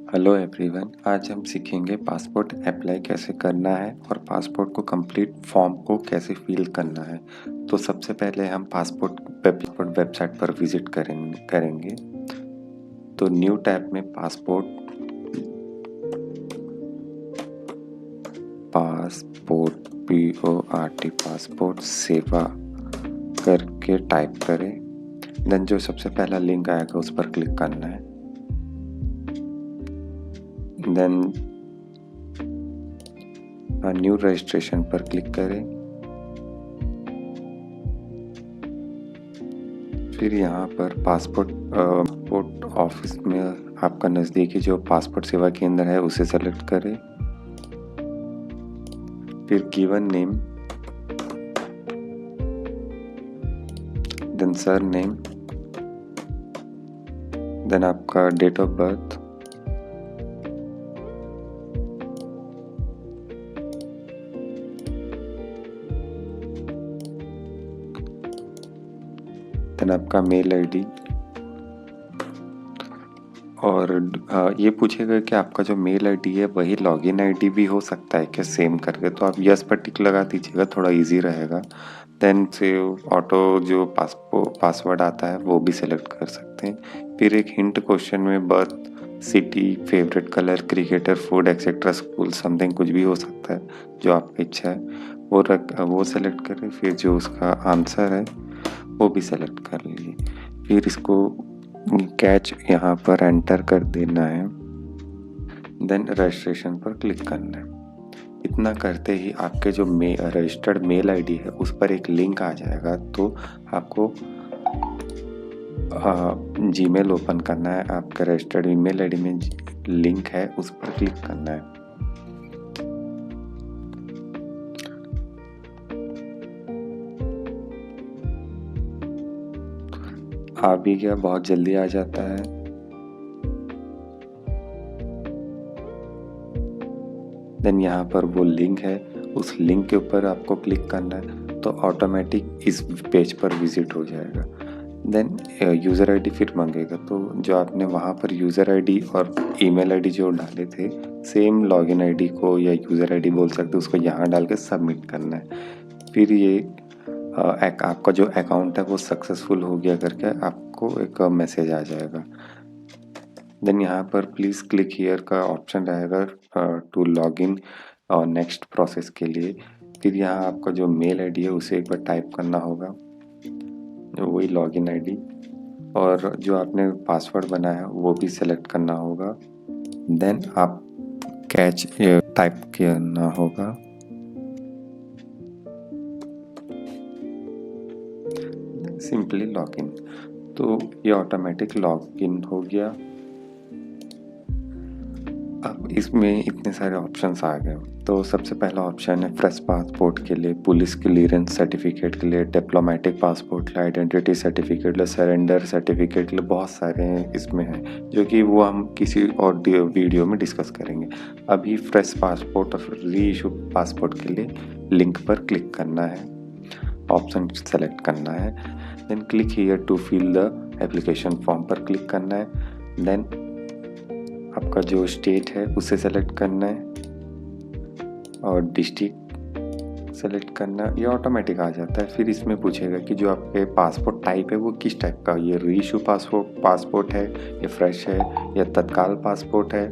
Hello everyone, आज हम सीखेंगे पासपोर्ट अप्लाई कैसे करना है और पासपोर्ट को कंप्लीट फॉर्म को कैसे फिल करना है। तो सबसे पहले हम पासपोर्ट वेबसाइट पर विजिट करेंगे। तो न्यू टैब में पासपोर्ट पासपोर्ट सेवा करके टाइप करें। देन जो सबसे पहला लिंक आएगा उस पर क्लिक करना है। देन न्यू रजिस्ट्रेशन पर क्लिक करें। फिर यहाँ पर पासपोर्ट ऑफिस में आपका नज़दीकी जो पासपोर्ट सेवा केंद्र है उसे सेलेक्ट करें। फिर given name, then surname, then आपका डेट ऑफ बर्थ, देन आपका मेल आईडी। और ये पूछेगा कि आपका जो मेल आईडी है वही लॉगिन आईडी भी हो सकता है क्या सेम करके, तो आप यस पर टिक लगा दीजिएगा, थोड़ा इजी रहेगा। देन सेव ऑटो जो पासवर्ड आता है वो भी सेलेक्ट कर सकते हैं। फिर एक हिंट क्वेश्चन में birth, city, favourite colour, cricketer, food etcetera, school, something कुछ भी हो सकता है जो आपकी इच्छा है वो सेलेक्ट करें। फिर जो उसका आंसर है वो भी सेलेक्ट कर लीजिए। फिर इसको कैच यहाँ पर एंटर कर देना है। देन रजिस्ट्रेशन पर क्लिक करना है। इतना करते ही आपके जो रजिस्टर्ड मेल आईडी है उस पर एक लिंक आ जाएगा। तो आपको जीमेल ओपन करना है। आपका रजिस्टर्ड ईमेल आईडी में लिंक है उस पर क्लिक करना है। आ भी गया, बहुत जल्दी आ जाता है। देन यहाँ पर वो लिंक है, उस लिंक के ऊपर आपको क्लिक करना है तो ऑटोमेटिक इस पेज पर विजिट हो जाएगा। देन यूज़र आईडी फिर मांगेगा, तो जो आपने वहाँ पर यूज़र आईडी और ईमेल आईडी जो डाले थे सेम लॉगिन आईडी को या यूज़र आईडी बोल सकते हो, उसको यहाँ डाल के सबमिट करना है। फिर ये आपका जो अकाउंट है वो सक्सेसफुल हो गया करके आपको एक मैसेज आ जाएगा। देन यहाँ पर प्लीज़ क्लिक हियर का ऑप्शन रहेगा टू लॉग इन और नेक्स्ट प्रोसेस के लिए। फिर यहाँ आपका जो मेल आईडी है उसे एक बार टाइप करना होगा, वही लॉगिन आईडी, और जो आपने पासवर्ड बनाया वो भी सेलेक्ट करना होगा। देन आप कैच टाइप करना होगा। सिंपली लॉगिन, तो ये ऑटोमेटिक लॉगिन हो गया। अब इसमें इतने सारे ऑप्शंस आ गए। तो सबसे पहला ऑप्शन है फ्रेश पासपोर्ट के लिए, पुलिस क्लियरेंस सर्टिफिकेट के लिए, डिप्लोमेटिक पासपोर्ट के लिए, आइडेंटिटी सर्टिफिकेट के लिए, सरेंडर सर्टिफिकेट के लिए, बहुत सारे हैं इसमें हैं जो कि वो हम किसी और वीडियो में डिस्कस करेंगे। अभी फ्रेश पासपोर्ट और री इशू पासपोर्ट के लिए लिंक पर क्लिक करना है, ऑप्शन सेलेक्ट करना है। Then click here to fill the application form पर क्लिक करना है। देन आपका जो स्टेट है उसे सेलेक्ट करना है और डिस्ट्रिक्ट सेलेक्ट करना, ये ऑटोमेटिक आ जाता है। फिर इसमें पूछेगा कि जो आपके पासपोर्ट टाइप है वो किस टाइप का, ये रीइशू पासपोर्ट है, या फ्रेश है, या तत्काल पासपोर्ट है,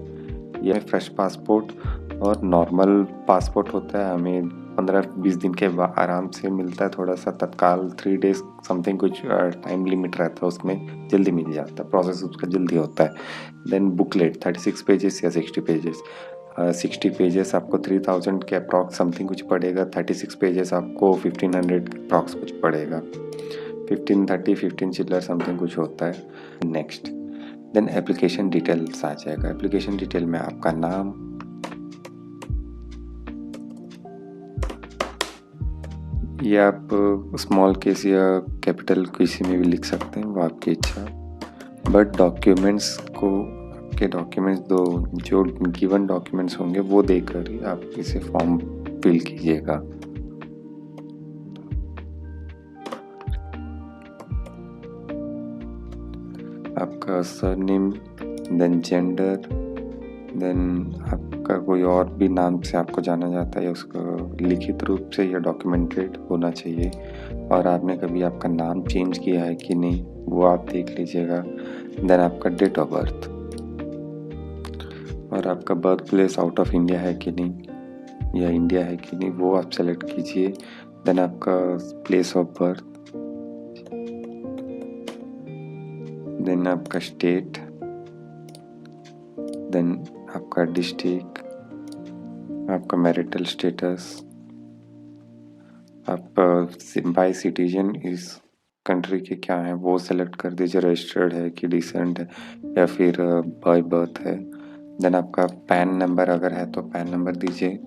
या फ्रेश पासपोर्ट और नॉर्मल पासपोर्ट होता है, हमें 15-20 दिन के आराम से मिलता है। थोड़ा सा तत्काल 3 डेज समथिंग कुछ टाइम लिमिट रहता है, उसमें जल्दी मिल जाता है, प्रोसेस उसका जल्दी होता है। देन बुकलेट 36 पेजेस या 60 पेजेस, 60 पेजेस आपको 3000 के अप्रॉक्स समथिंग कुछ पड़ेगा, 36 पेजेस आपको 1500 अप्रॉक्स कुछ पड़ेगा, 15 चिल्लर समथिंग कुछ होता है। नेक्स्ट, देन एप्लीकेशन डिटेल्स आ जाएगा। एप्लीकेशन डिटेल में आपका नाम, ये आप स्मॉल केस या कैपिटल किसी में भी लिख सकते हैं, वो आपकी इच्छा। बट डॉक्यूमेंट्स के डॉक्यूमेंट्स जो गिवन डॉक्यूमेंट्स होंगे वो देकर ही आप इसे फॉर्म फिल कीजिएगा। आपका सरनेम, देन जेंडर, देन आपका कोई और भी नाम से आपको जाना जाता है, उसको लिखित रूप से या डॉक्यूमेंटेड होना चाहिए, और आपने कभी आपका नाम चेंज किया है कि नहीं वो आप देख लीजिएगा। देन आपका डेट ऑफ बर्थ, और आपका birth place out of India है कि नहीं या इंडिया है कि नहीं वो आप सेलेक्ट कीजिए। देन आपका प्लेस ऑफ बर्थ, देन आपका स्टेट, देन आपका डिस्ट्रिक्ट, आपका मैरिटल स्टेटस, आप बाय सिटीजन इस कंट्री के क्या हैं वो सेलेक्ट कर दीजिए, रजिस्टर्ड है कि डिसेंट है या फिर बाय बर्थ है। देन आपका पैन नंबर अगर है तो पैन नंबर दीजिए।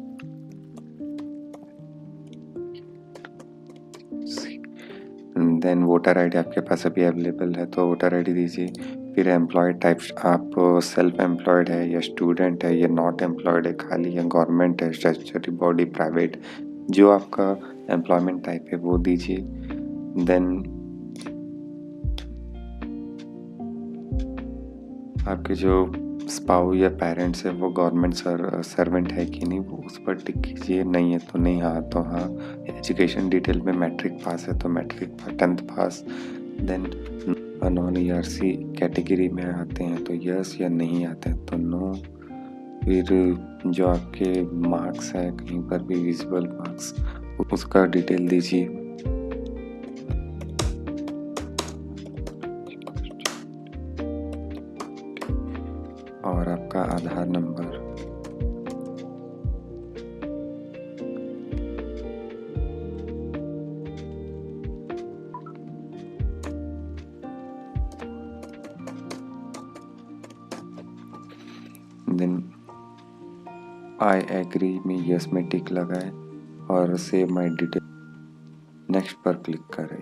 देन वोटर आईडी आपके पास अभी अवेलेबल है तो वोटर आईडी दीजिए। फिर एम्प्लॉयड टाइप्स, आप सेल्फ एम्प्लॉयड है या स्टूडेंट है या नॉट एम्प्लॉयड है खाली, या गवर्नमेंट है, स्टैट्यूटरी बॉडी, प्राइवेट, जो आपका एम्प्लॉयमेंट टाइप है वो दीजिए। देन आपके जो स्पाउस या पेरेंट्स है वो गवर्नमेंट सर्वेंट है कि नहीं वो उस पर टिक कीजिए, नहीं है तो नहीं, हाँ तो हाँ। एजुकेशन डिटेल में मैट्रिक पास है तो मैट्रिक, 10th पास। देन नॉन ईआरसी कैटेगरी में आते हैं तो यस, या नहीं आते हैं तो नो। फिर जो आपके मार्क्स है कहीं पर भी विजिबल मार्क्स, उसका डिटेल दीजिए। और आपका Aadhaar number, then I agree में यस में टिक लगाए और सेव माय डिटेल, नेक्स्ट पर क्लिक करें।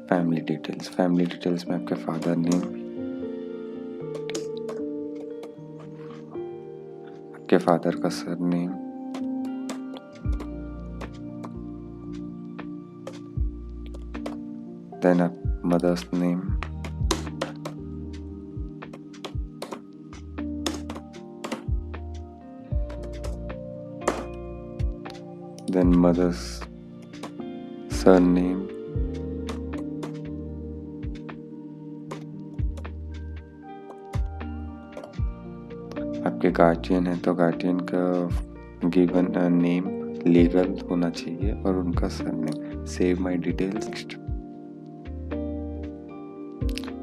फैमिली डिटेल्स, फैमिली डिटेल्स में आपके फादर नेम, आपके फादर का सरनेम, देन आप mother's name, then mother's surname, आपके गार्जियन है तो गार्जियन का गिवन नेम लीगल होना चाहिए और उनका surname. Save my details, next.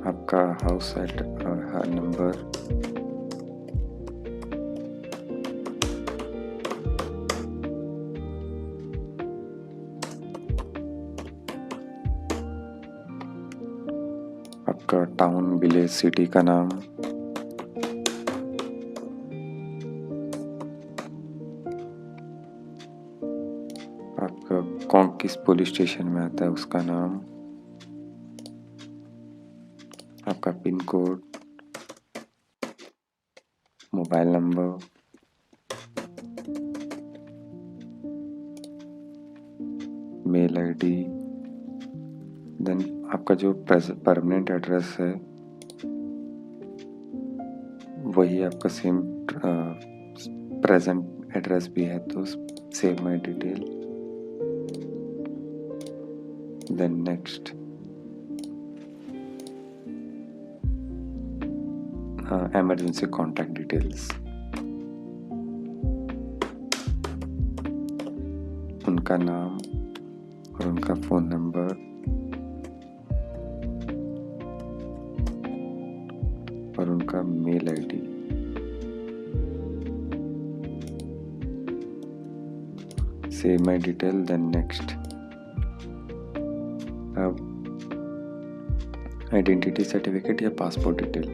आपका हाउस नंबर, आपका टाउन, विलेज, सिटी का नाम, आपका कौन किस पुलिस स्टेशन में आता है उसका नाम, आपका pin code, mobile number, mail ID, then आपका जो परमानेंट एड्रेस है वही आपका सेम प्रेजेंट एड्रेस भी है तो save my detail, then next. Emergency contact details, उनका नाम और उनका फ़ोन नंबर, और उनका mail ID. Save my detail, then next. अब आइडेंटिटी सर्टिफिकेट या पासपोर्ट डिटेल,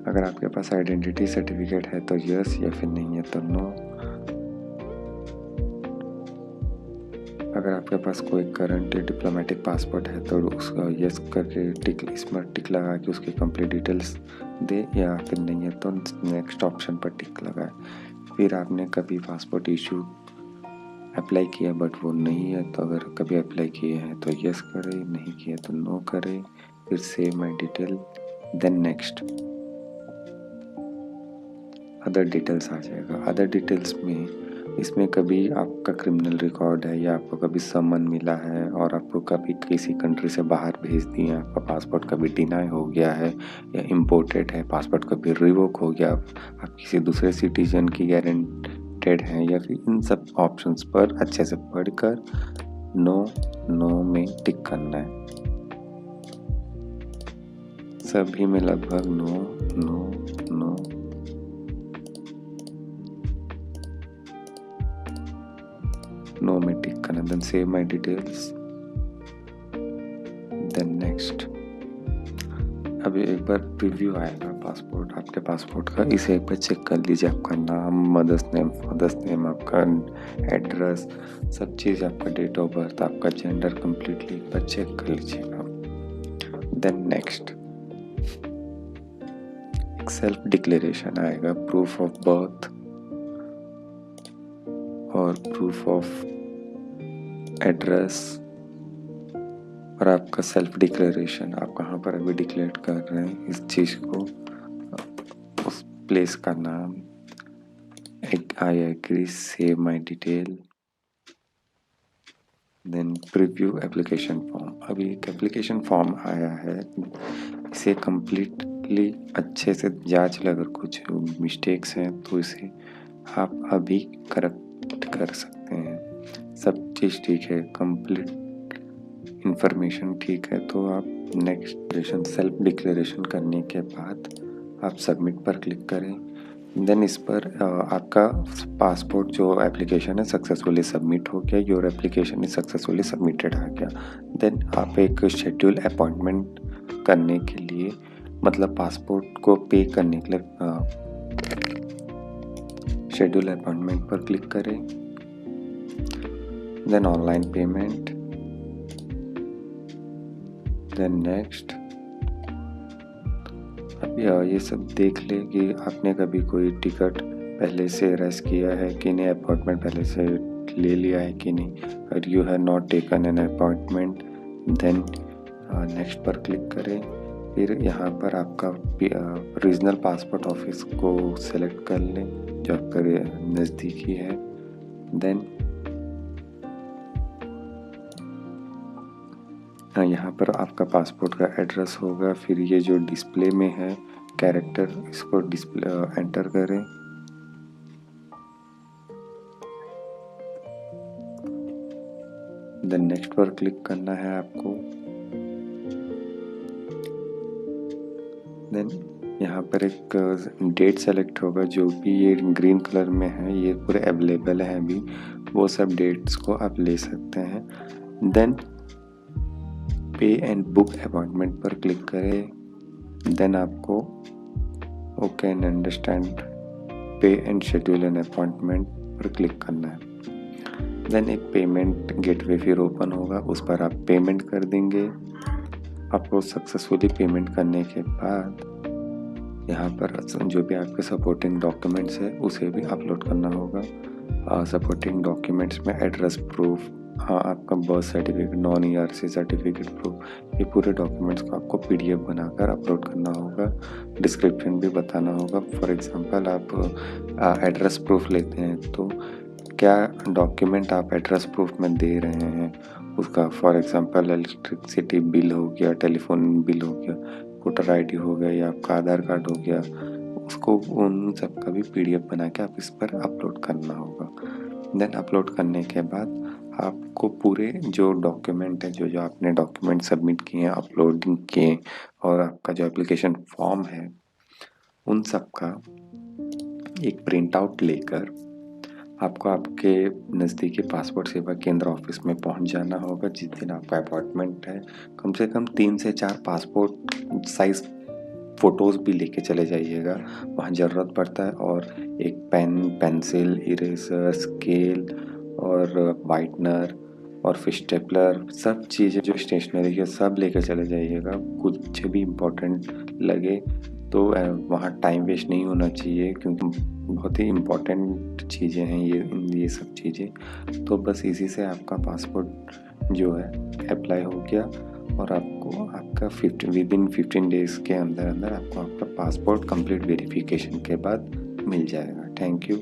अगर आपके पास आइडेंटिटी सर्टिफिकेट है तो यस, या फिर नहीं है तो नो। अगर आपके पास कोई करंट डिप्लोमेटिक पासपोर्ट है तो उसका यस करके टिक, इसमें टिक लगा के उसकी कंप्लीट डिटेल्स दे, या फिर नहीं है तो नेक्स्ट ऑप्शन पर टिक लगाए। फिर आपने कभी पासपोर्ट इशू अप्लाई किया बट वो नहीं है तो अगर कभी अप्लाई किए हैं तो यस करें, नहीं किया तो नो करें। फिर save my detail, then next. Other details आ जाएगा। अदर डिटेल्स में इसमें कभी आपका क्रिमिनल रिकॉर्ड है या आपको कभी समन मिला है और आपको कभी किसी कंट्री से बाहर भेज दिए, आपका पासपोर्ट कभी डिनाई हो गया है या इम्पोर्टेड है, पासपोर्ट कभी रिवोक हो गया, आप किसी दूसरे सिटीजन की गारंटेड हैं, या फिर इन सब ऑप्शंस पर अच्छे से पढ़कर नो नो में टिक करना है। सभी में लगभग नो नो नो। नो में टिक करना, then save my details, then next. अभी एक बार प्रीव्यू आएगा पासपोर्ट, आपके पासपोर्ट का, इसे एक बार चेक कर लीजिए। आपका नाम, मदर्स नेम, फादर्स नेम, आपका एड्रेस, सब चीज़, आपका डेट ऑफ बर्थ, आपका जेंडर कंप्लीटली एक बार चेक कर लीजिएगा। देन नेक्स्ट, एक सेल्फ डिक्लेरेशन आएगा, प्रूफ ऑफ बर्थ और प्रूफ ऑफ एड्रेस और आपका सेल्फ डिक्लेरेशन, आप कहाँ पर अभी डिक्लेयर कर रहे हैं इस चीज़ को, उस प्लेस का नाम, एक I agree, save my detail, then preview application form. अभी एक एप्लीकेशन फॉर्म आया है, इसे कंप्लीटली अच्छे से जांच ले, अगर कुछ मिस्टेक्स हैं तो इसे आप अभी करेक्ट कर सकते हैं। सब चीज़ ठीक है, कंप्लीट इंफॉर्मेशन ठीक है, तो आप नेक्स्ट सेल्फ डिक्लेरेशन करने के बाद आप सबमिट पर क्लिक करें। देन इस पर आपका पासपोर्ट जो एप्लीकेशन है सक्सेसफुली सबमिट हो गया, your application is successfully submitted आ गया। देन आप एक शेड्यूल अपॉइंटमेंट करने के लिए, मतलब पासपोर्ट को पे करने के लिए शेड्यूल अपॉइंटमेंट पर क्लिक करें, then online payment, then next. अब ये सब देख ले कि आपने कभी कोई टिकट पहले से रेस किया है कि नहीं, अपॉइंटमेंट पहले से ले लिया है कि नहीं। अगर you have not taken an appointment, then next पर क्लिक करें। फिर यहाँ पर आपका रीजनल पासपोर्ट ऑफिस को सेलेक्ट कर लें जो आपका नज़दीकी है। देन यहाँ पर आपका पासपोर्ट का एड्रेस होगा, फिर ये जो डिस्प्ले में है कैरेक्टर, इसको डिस्प्ले एंटर करें। देन नेक्स्ट पर क्लिक करना है आपको। देन यहाँ पर एक डेट सेलेक्ट होगा, जो भी ये ग्रीन कलर में है ये पूरे अवेलेबल है अभी, वो सब डेट्स को आप ले सकते हैं। देन पे एंड बुक अपॉइंटमेंट पर क्लिक करें। देन आपको ओके एंड अंडरस्टैंड पे एंड शेड्यूल एन अपॉइंटमेंट पर क्लिक करना है। देन एक पेमेंट गेटवे फिर ओपन होगा, उस पर आप पेमेंट कर देंगे। आपको सक्सेसफुली पेमेंट करने के बाद यहाँ पर जो भी आपके सपोर्टिंग डॉक्यूमेंट्स है उसे भी अपलोड करना होगा। सपोर्टिंग डॉक्यूमेंट्स में एड्रेस प्रूफ, हाँ आपका birth certificate, non ERC certificate proof, ये पूरे डॉक्यूमेंट्स को आपको PDF बनाकर अपलोड करना होगा। डिस्क्रिप्शन भी बताना होगा। फॉर एग्जांपल आप एड्रेस प्रूफ लेते हैं तो क्या डॉक्यूमेंट आप एड्रेस प्रूफ में दे रहे हैं उसका, फॉर एग्जांपल इलेक्ट्रिसिटी बिल हो गया, टेलीफोन बिल हो गया, वोटर ID हो गया या आपका आधार कार्ड हो गया, उसको उन सब का भी PDF बना के आप इस पर अपलोड करना होगा। देन अपलोड करने के बाद आपको पूरे जो डॉक्यूमेंट है, जो आपने डॉक्यूमेंट सबमिट किए हैं, अपलोडिंग किए, और आपका जो एप्लीकेशन फॉर्म है, उन सब का एक प्रिंट आउट लेकर आपको आपके नज़दीकी पासपोर्ट सेवा केंद्र ऑफिस में पहुंच जाना होगा। जिस दिन आपका अपॉइंटमेंट है, कम से कम 3 से 4 पासपोर्ट साइज़ फ़ोटोज़ भी लेके चले जाइएगा, वहाँ ज़रूरत पड़ता है। और एक पेन, पेंसिल, इरेज़र, स्केल और वाइटनर और फिर स्टेपलर, सब चीज़ें जो स्टेशनरी है सब लेकर चले जाइएगा। कुछ भी इम्पोर्टेंट लगे तो वहाँ टाइम वेस्ट नहीं होना चाहिए, क्योंकि बहुत ही इम्पोर्टेंट चीज़ें हैं ये सब चीज़ें। तो बस इसी से आपका पासपोर्ट जो है अप्लाई हो गया और आपको आपको आपका विदिन 15 डेज़ के अंदर अंदर आपको आपका पासपोर्ट कंप्लीट वेरिफिकेशन के बाद मिल जाएगा। Thank you.